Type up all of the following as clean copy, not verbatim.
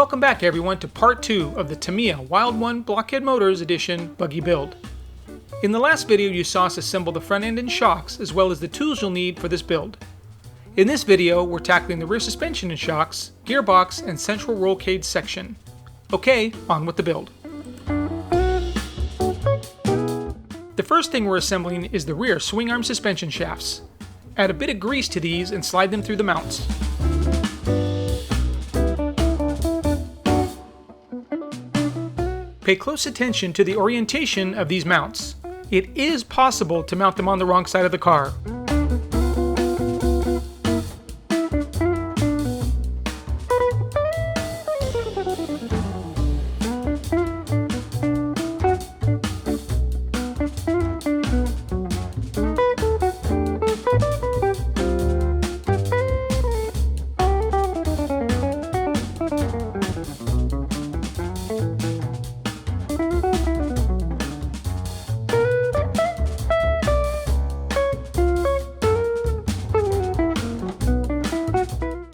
Welcome back everyone to part 2 of the Tamiya Wild One Blockhead Motors Edition buggy build. In the last video you saw us assemble the front end and shocks as well as the tools you'll need for this build. In this video we're tackling the rear suspension and shocks, gearbox, and central roll cage section. Okay, on with the build. The first thing we're assembling is the rear swing arm suspension shafts. Add a bit of grease to these and slide them through the mounts. Pay close attention to the orientation of these mounts. It is possible to mount them on the wrong side of the car.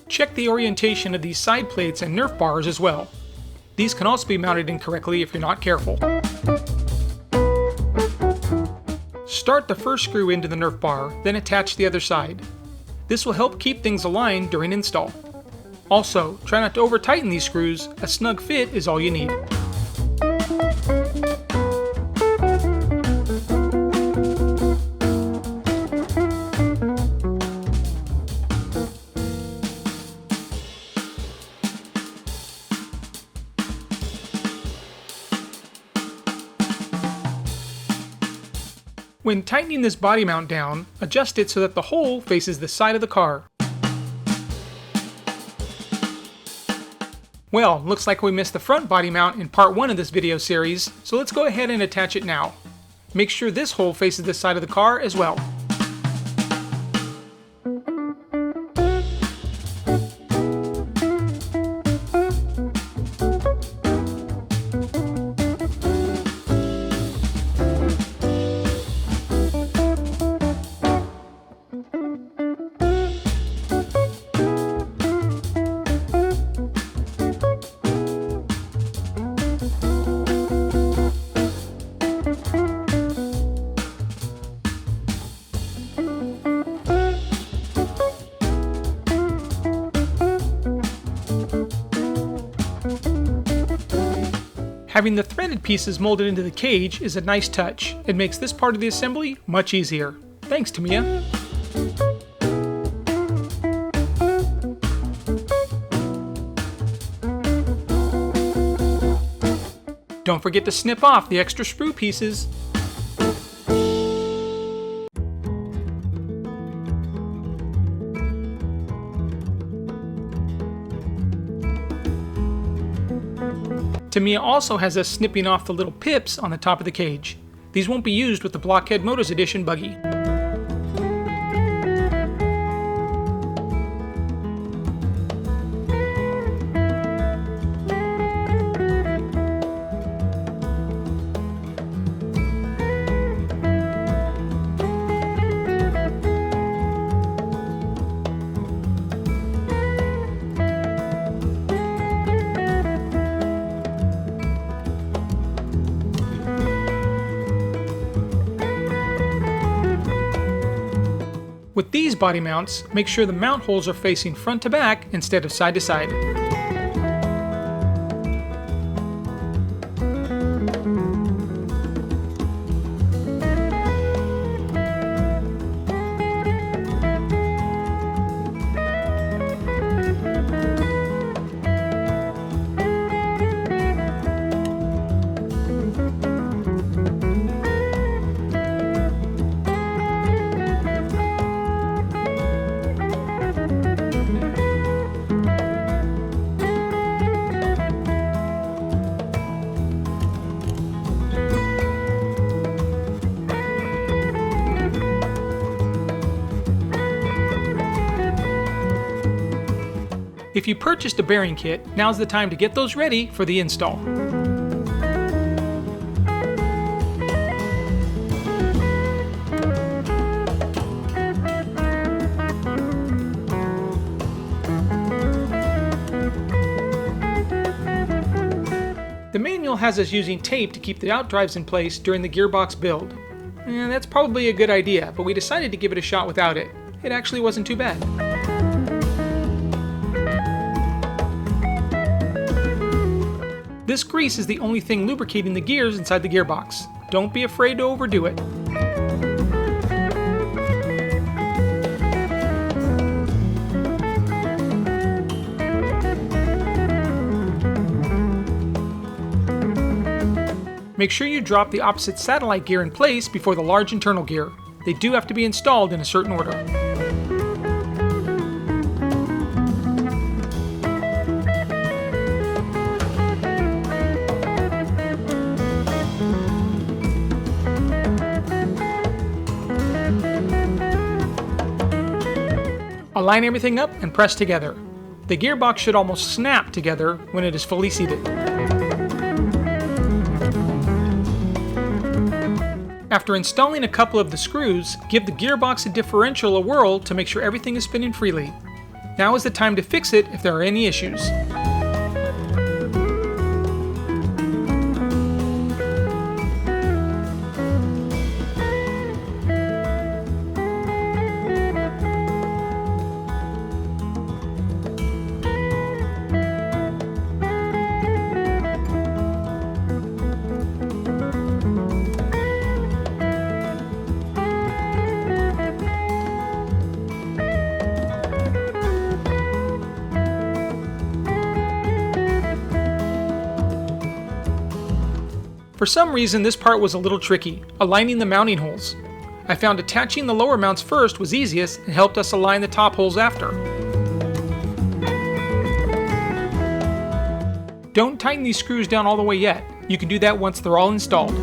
Check the orientation of these side plates and Nerf bars as well. These can also be mounted incorrectly if you're not careful. Start the first screw into the Nerf bar, then attach the other side. This will help keep things aligned during install. Also, try not to over-tighten these screws. A snug fit is all you need. When tightening this body mount down, adjust it so that the hole faces the side of the car. Well, looks like we missed the front body mount in part 1 of this video series, so let's go ahead and attach it now. Make sure this hole faces the side of the car as well. Having the threaded pieces molded into the cage is a nice touch. It makes this part of the assembly much easier. Thanks, Tamiya. Don't forget to snip off the extra sprue pieces. Tamiya also has us snipping off the little pips on the top of the cage. These won't be used with the Blockhead Motors Edition buggy. With these body mounts, make sure the mount holes are facing front to back instead of side to side. If you purchased a bearing kit, now's the time to get those ready for the install. The manual has us using tape to keep the outdrives in place during the gearbox build. And that's probably a good idea, but we decided to give it a shot without it. It actually wasn't too bad. This grease is the only thing lubricating the gears inside the gearbox. Don't be afraid to overdo it. Make sure you drop the opposite satellite gear in place before the large internal gear. They do have to be installed in a certain order. Align everything up and press together. The gearbox should almost snap together when it is fully seated. After installing a couple of the screws, give the gearbox a differential a whirl to make sure everything is spinning freely. Now is the time to fix it if there are any issues. For some reason, this part was a little tricky, aligning the mounting holes. I found attaching the lower mounts first was easiest and helped us align the top holes after. Don't tighten these screws down all the way yet. You can do that once they're all installed.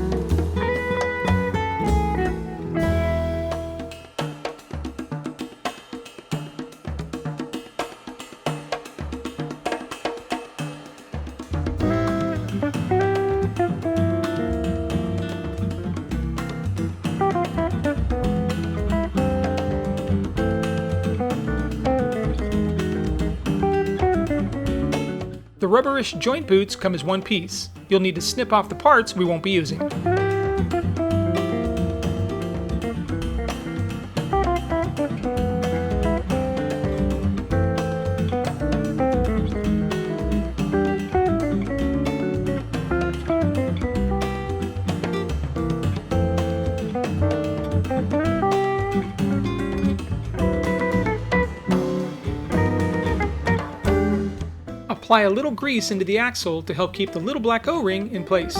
The rubberish joint boots come as one piece. You'll need to snip off the parts we won't be using. Apply a little grease into the axle to help keep the little black O-ring in place.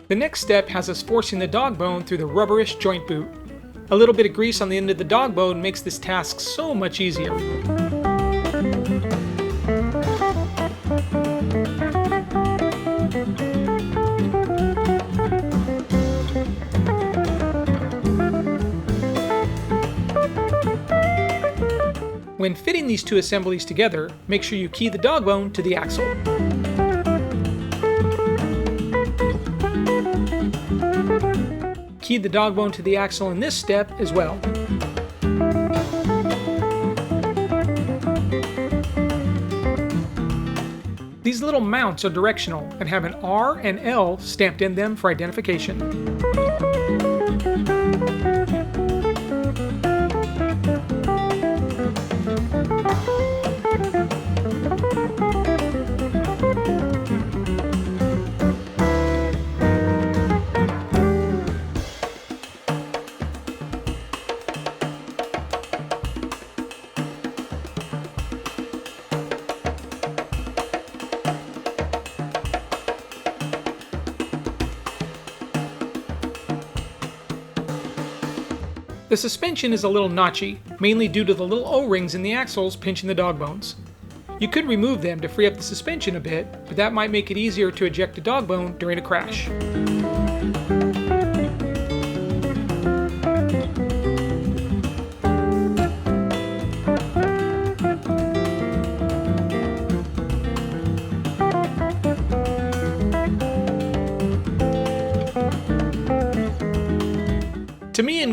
The next step has us forcing the dog bone through the rubberish joint boot. A little bit of grease on the end of the dog bone makes this task so much easier. When fitting these two assemblies together, make sure you key the dog bone to the axle. Key the dog bone to the axle in this step as well. These little mounts are directional and have an R and L stamped in them for identification. The suspension is a little notchy, mainly due to the little O-rings in the axles pinching the dog bones. You could remove them to free up the suspension a bit, but that might make it easier to eject a dog bone during a crash.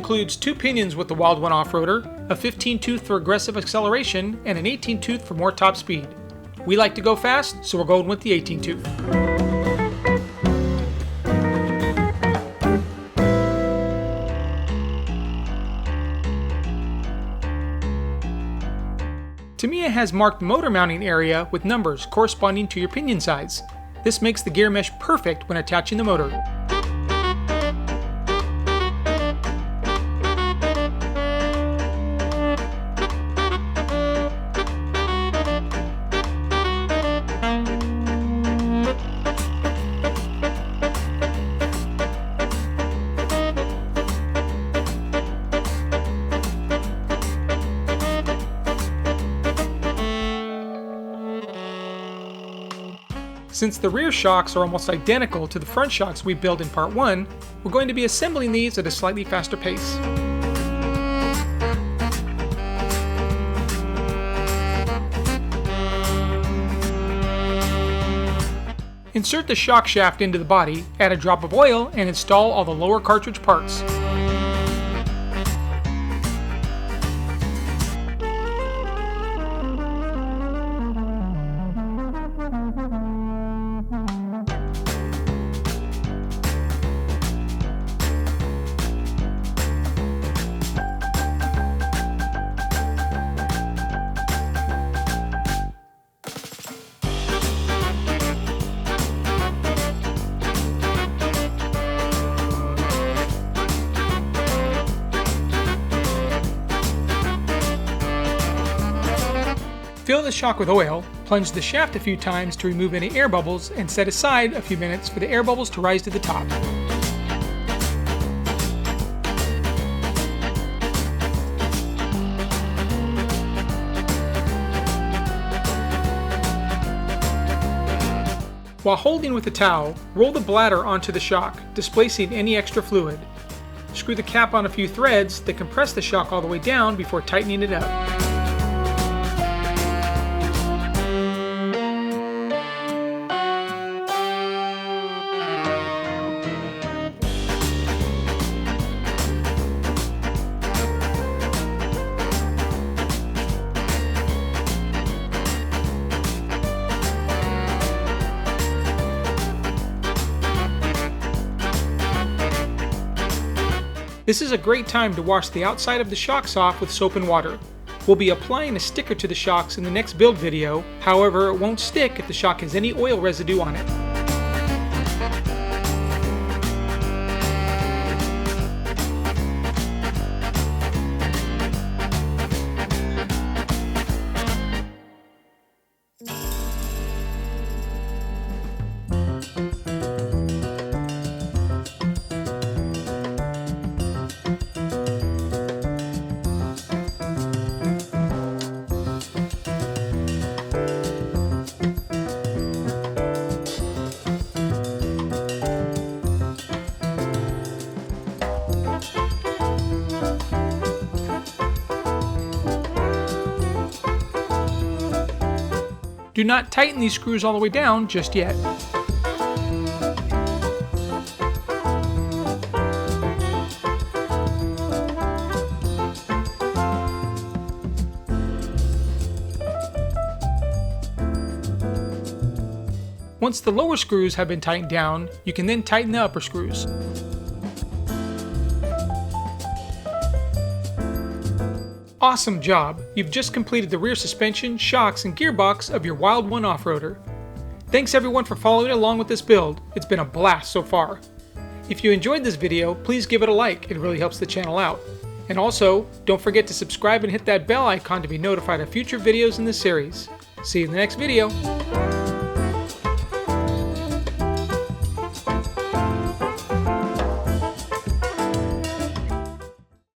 includes 2 pinions with the Wild One off-roader, a 15-tooth for aggressive acceleration, and an 18-tooth for more top speed. We like to go fast, so we're going with the 18-tooth. Tamiya has marked the motor mounting area with numbers corresponding to your pinion size. This makes the gear mesh perfect when attaching the motor. Since the rear shocks are almost identical to the front shocks we built in part 1, we're going to be assembling these at a slightly faster pace. Insert the shock shaft into the body, add a drop of oil, and install all the lower cartridge parts. Fill the shock with oil, plunge the shaft a few times to remove any air bubbles, and set aside a few minutes for the air bubbles to rise to the top. While holding with the towel, roll the bladder onto the shock, displacing any extra fluid. Screw the cap on a few threads that compress the shock all the way down before tightening it up. This is a great time to wash the outside of the shocks off with soap and water. We'll be applying a sticker to the shocks in the next build video, however it won't stick if the shock has any oil residue on it. Do not tighten these screws all the way down just yet. Once the lower screws have been tightened down, you can then tighten the upper screws. Awesome job! You've just completed the rear suspension, shocks, and gearbox of your Wild One off-roader. Thanks everyone for following along with this build. It's been a blast so far. If you enjoyed this video, please give it a like. It really helps the channel out. And also, don't forget to subscribe and hit that bell icon to be notified of future videos in this series. See you in the next video.